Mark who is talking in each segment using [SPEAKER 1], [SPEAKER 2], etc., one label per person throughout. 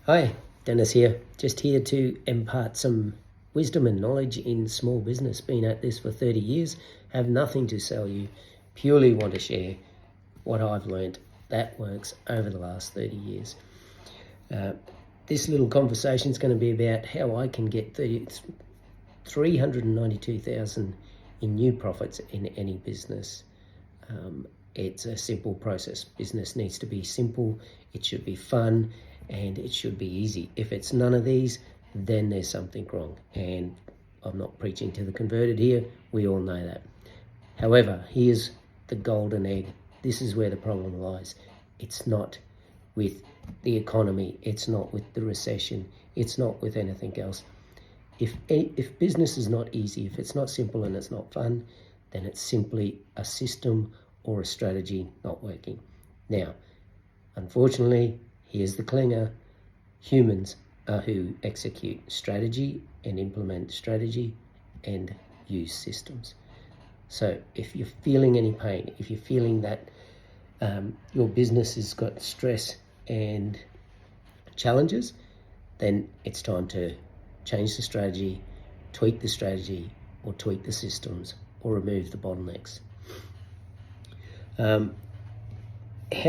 [SPEAKER 1] Hi, Denis here. Just here to impart some wisdom and knowledge in small business. Been at this for 30 years, have nothing to sell you, purely want to share what I've learned that works over the last 30 years. This little conversation is going to be about how I can get 392,000 in new profits in any business. It's a simple process. Business needs to be simple, it should be fun, and it should be easy. If it's none of these, then there's something wrong. And I'm not preaching to the converted here, we all know that. However, here's the golden egg. This is where the problem lies. It's not with the economy, it's not with the recession, it's not with anything else. If business is not easy, if it's not simple and it's not fun, then it's simply a system or a strategy not working. Now, unfortunately, here's the clinger. Humans are who execute strategy and implement strategy and use systems. So if you're feeling any pain, if you're feeling that your business has got stress and challenges, then it's time to change the strategy, tweak the strategy, or tweak the systems, or remove the bottlenecks. How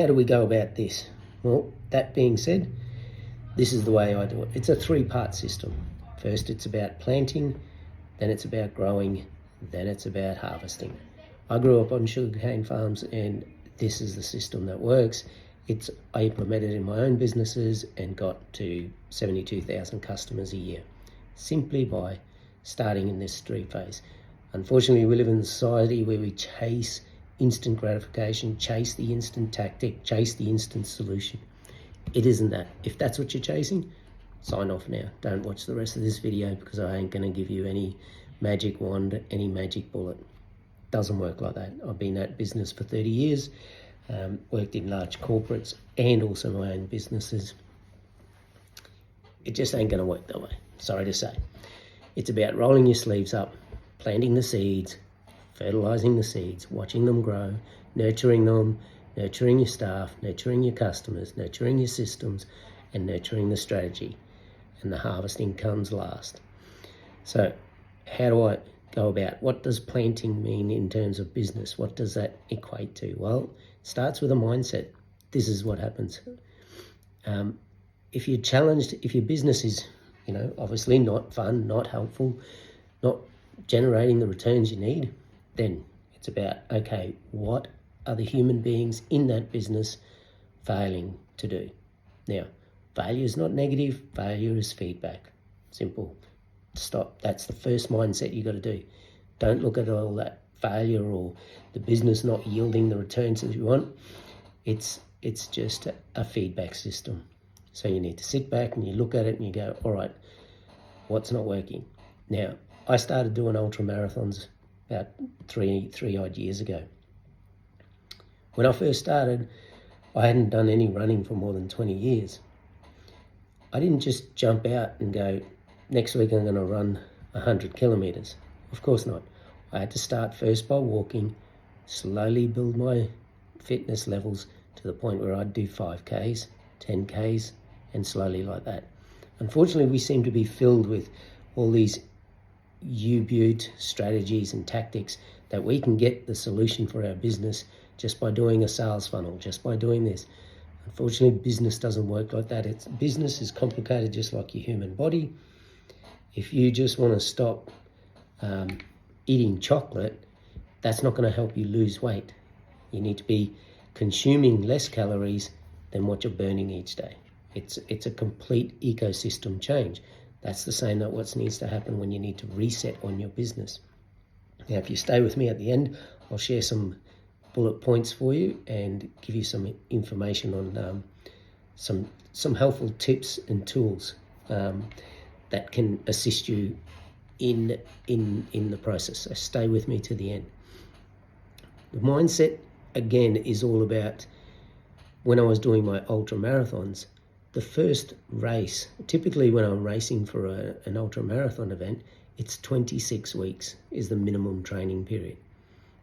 [SPEAKER 1] do we go about this? Well, that being said, this is the way I do it. It's a 3-part system. First, it's about planting, then it's about growing, then it's about harvesting. I grew up on sugarcane farms, and this is the system that works. I implemented in my own businesses and got to 72,000 customers a year, simply by starting in this 3 phase. Unfortunately, we live in a society where we chase instant gratification, chase the instant tactic, chase the instant solution. It isn't that. If that's what you're chasing, sign off now. Don't watch the rest of this video, because I ain't going to give you any magic wand, any magic bullet. Doesn't work like that. I've been at business for 30 years, worked in large corporates and also my own businesses. It just ain't going to work that way. Sorry to say. It's about rolling your sleeves up, planting the seeds, fertilizing the seeds, watching them grow, nurturing them, nurturing your staff, nurturing your customers, nurturing your systems, and nurturing the strategy. And the harvesting comes last. So how do I go about, what does planting mean in terms of business? What does that equate to? Well, it starts with a mindset. This is what happens. If you're challenged, if your business is, obviously not fun, not helpful, not generating the returns you need, then it's about, okay, what are the human beings in that business failing to do? Now, failure is not negative, failure is feedback. Simple. Stop. That's the first mindset you got to do. Don't look at all that failure or the business not yielding the returns that you want. It's just a feedback system. So you need to sit back and you look at it and you go, all right, what's not working? Now, I started doing ultra marathons about three odd years ago. When I first started, I hadn't done any running for more than 20 years. I didn't just jump out and go, next week I'm going to run 100 kilometers. Of course not. I had to start first by walking, slowly build my fitness levels to the point where I'd do 5Ks, 10Ks, and slowly like that. Unfortunately, we seem to be filled with all these U-boot strategies and tactics that we can get the solution for our business just by doing a sales funnel, just by doing this. Unfortunately, business doesn't work like that. Business is complicated just like your human body. If you just want to stop eating chocolate, that's not going to help you lose weight. You need to be consuming less calories than what you're burning each day. It's a complete ecosystem change. That's the same that what needs to happen when you need to reset on your business. Now, if you stay with me at the end, I'll share some bullet points for you and give you some information on some helpful tips and tools that can assist you in the process. So stay with me to the end. The mindset, again, is all about, when I was doing my ultra marathons, the first race, typically when I'm racing for an ultra marathon event, it's 26 weeks is the minimum training period.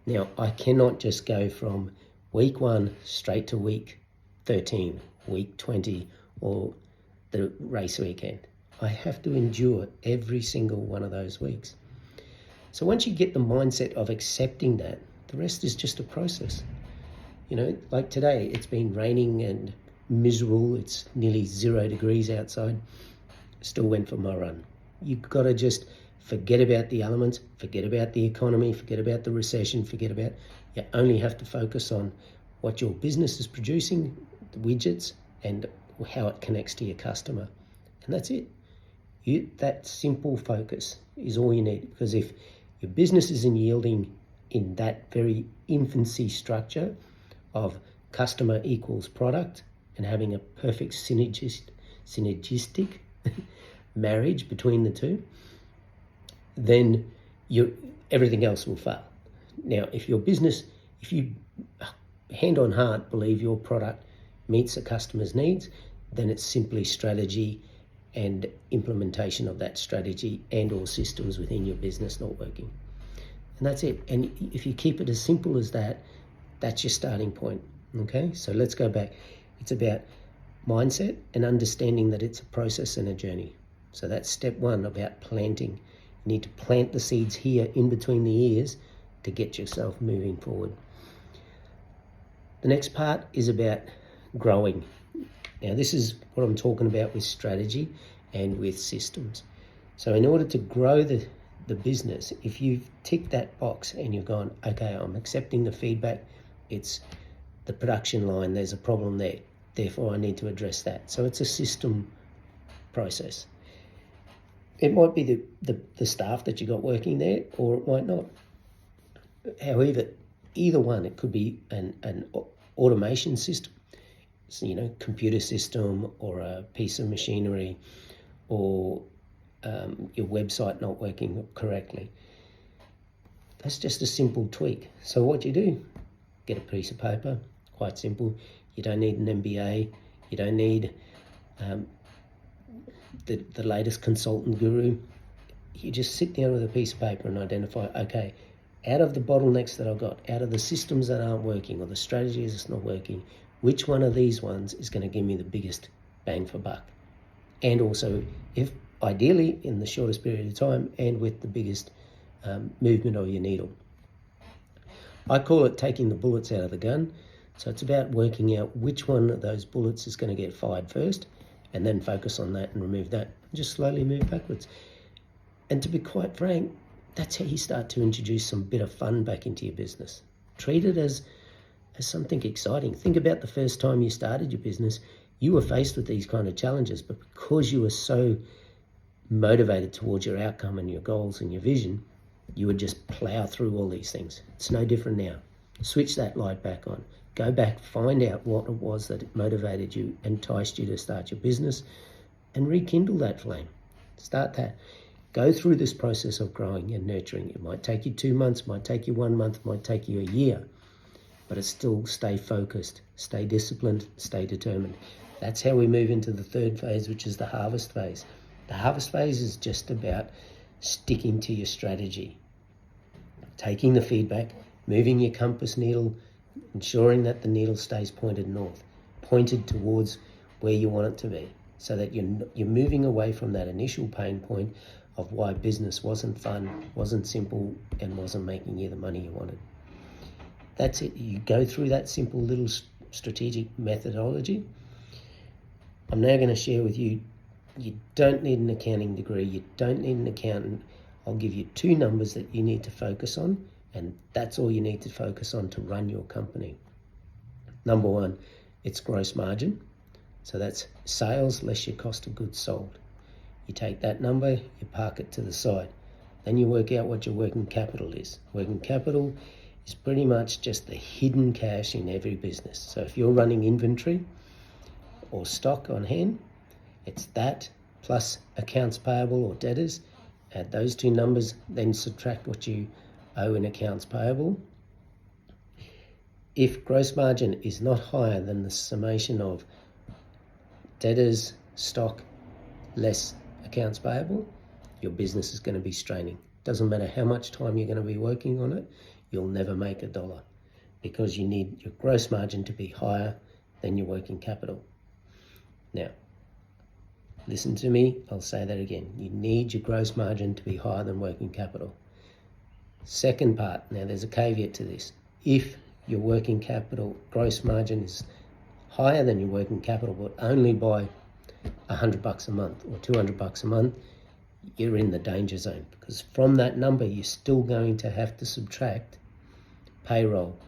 [SPEAKER 1] Now, I cannot just go from week 1 straight to week 13, week 20, or the race weekend. I have to endure every single one of those weeks. So once you get the mindset of accepting that, the rest is just a process. You know, like today, it's been raining and miserable. It's nearly 0 degrees outside. Still went for my run. You've got to just forget about the elements, forget about the economy, forget about the recession, you only have to focus on what your business is producing, the widgets, and how it connects to your customer. And that's it. That simple focus is all you need, because if your business isn't yielding in that very infancy structure of customer equals product and having a perfect synergistic marriage between the two, then everything else will fail. Now, if you hand on heart believe your product meets a customer's needs, then it's simply strategy and implementation of that strategy and or systems within your business not working. And that's it. And if you keep it as simple as that, that's your starting point. Okay, so let's go back. It's about mindset and understanding that it's a process and a journey. So that's step one, about planting. You need to plant the seeds here in between the ears to get yourself moving forward. The next part is about growing. Now, this is what I'm talking about with strategy and with systems. So in order to grow the business, if you've ticked that box and you've gone, okay, I'm accepting the feedback, it's the production line, there's a problem there, therefore I need to address that. So it's a system process. It might be the staff that you got working there, or it might not. However, either one, it could be an automation system, so, computer system, or a piece of machinery, or your website not working correctly. That's just a simple tweak. So what you do, get a piece of paper, quite simple. You don't need an MBA. You don't need the latest consultant guru. You just sit down with a piece of paper and identify, okay, out of the bottlenecks that I've got, out of the systems that aren't working or the strategies that's not working, which one of these ones is going to give me the biggest bang for buck? And also, if ideally in the shortest period of time and with the biggest movement of your needle. I call it taking the bullets out of the gun. So it's about working out which one of those bullets is going to get fired first, and then focus on that and remove that. Just slowly move backwards. And to be quite frank, that's how you start to introduce some bit of fun back into your business. Treat it as something exciting. Think about the first time you started your business. You were faced with these kind of challenges, but because you were so motivated towards your outcome and your goals and your vision, you would just plow through all these things. It's no different now. Switch that light back on. Go back, find out what it was that motivated you, enticed you to start your business, and rekindle that flame. Start that. Go through this process of growing and nurturing. It might take you 2 months, might take you 1 month, might take you a year, but it's still stay focused, stay disciplined, stay determined. That's how we move into the third phase, which is the harvest phase. The harvest phase is just about sticking to your strategy, taking the feedback, moving your compass needle, ensuring that the needle stays pointed north, pointed towards where you want it to be, so that you're moving away from that initial pain point of why business wasn't fun, wasn't simple, and wasn't making you the money you wanted. That's it. You go through that simple little strategic methodology. I'm now going to share with you, you don't need an accounting degree, you don't need an accountant. I'll give you 2 numbers that you need to focus on, and that's all you need to focus on to run your company. Number 1, it's gross margin. So that's sales less your cost of goods sold. You take that number, you park it to the side. Then you work out what your working capital is. Working capital is pretty much just the hidden cash in every business. So if you're running inventory or stock on hand, it's that plus accounts payable or debtors. Add those 2 numbers, then subtract what you owe in accounts payable. If gross margin is not higher than the summation of debtors, stock, less accounts payable, your business is going to be straining. Doesn't matter how much time you're going to be working on it, you'll never make a dollar, because you need your gross margin to be higher than your working capital. Now, Listen to me, I'll say that again. You need your gross margin to be higher than working capital. Second part, now there's a caveat to this. If your working capital gross margin is higher than your working capital, but only by $100 a month or $200 a month, you're in the danger zone, because from that number you're still going to have to subtract payroll,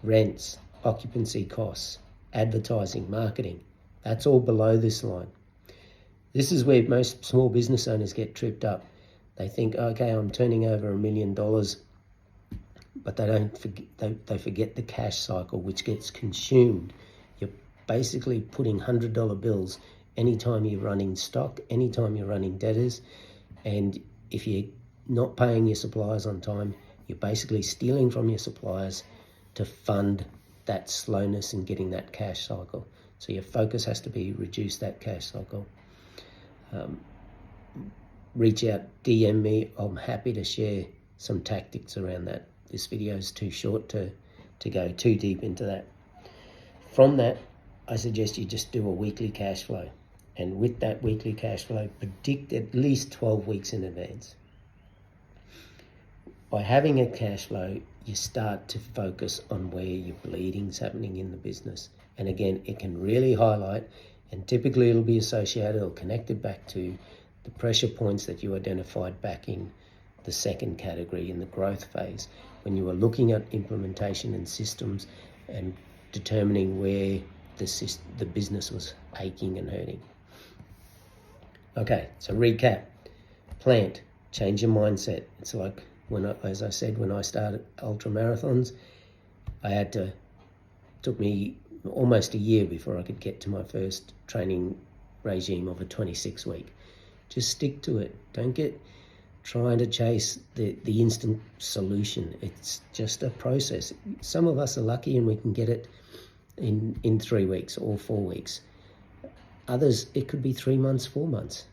[SPEAKER 1] rents, occupancy costs, advertising, marketing. That's all below this line. This is where most small business owners get tripped up. They think, okay, I'm turning over $1 million, but they forget the cash cycle, which gets consumed. You're basically putting $100 bills anytime you're running stock, anytime you're running debtors, and if you're not paying your suppliers on time, you're basically stealing from your suppliers to fund that slowness in getting that cash cycle. So your focus has to be reduce that cash cycle. Reach out, DM me. I'm happy to share some tactics around that. This video is too short to go too deep into that. From that, I suggest you just do a weekly cash flow. And with that weekly cash flow, predict at least 12 weeks in advance. By having a cash flow, you start to focus on where your bleeding's happening in the business. And again, it can really highlight, and typically it'll be associated or connected back to the pressure points that you identified back in the second category in the growth phase, when you were looking at implementation and systems and determining where the business was aching and hurting. Okay, so recap. Plant, change your mindset. It's like as I said, when I started ultra marathons, took me almost a year before I could get to my first training regime of a 26-week. Just stick to it. Don't get trying to chase the instant solution. It's just a process. Some of us are lucky and we can get it in 3 weeks or 4 weeks. Others, it could be 3 months, 4 months.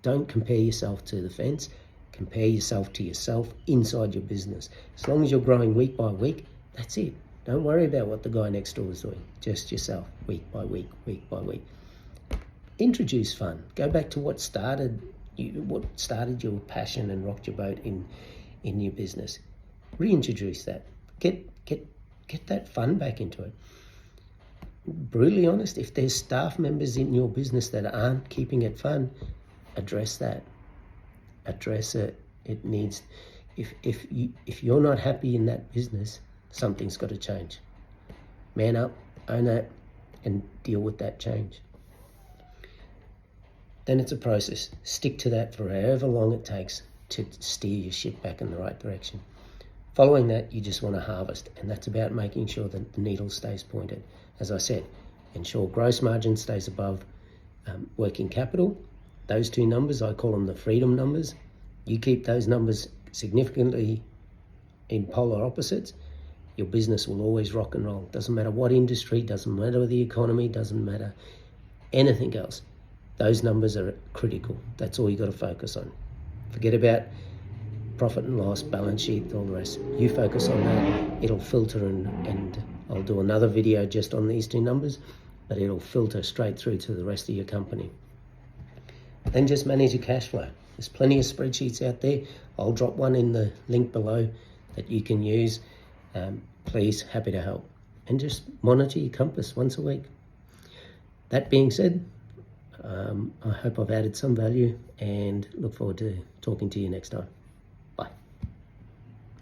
[SPEAKER 1] Don't compare yourself to the fence. Compare yourself to yourself inside your business. As long as you're growing week by week, that's it. Don't worry about what the guy next door is doing. Just yourself, week by week, week by week. Introduce fun. Go back to what started your passion and rocked your boat in your business. Reintroduce that. Get that fun back into it. Brutally honest, if there's staff members in your business that aren't keeping it fun, address that. Address it. It needs, if you're not happy in that business, something's got to change. Man up, own that, and deal with that change. Then it's a process. Stick to that for however long it takes to steer your ship back in the right direction. Following that, you just want to harvest, and that's about making sure that the needle stays pointed. As I said, ensure gross margin stays above working capital. Those two numbers, I call them the freedom numbers. You keep those numbers significantly in polar opposites, your business will always rock and roll. Doesn't matter what industry, doesn't matter the economy, doesn't matter anything else. Those numbers are critical. That's all you got to focus on. Forget about profit and loss, balance sheet, all the rest. You focus on that. It'll filter, and I'll do another video just on these two numbers, but it'll filter straight through to the rest of your company. Then just manage your cash flow. There's plenty of spreadsheets out there. I'll drop one in the link below that you can use. Please, happy to help. And just monitor your compass once a week. That being said, I hope I've added some value and look forward to talking to you next time.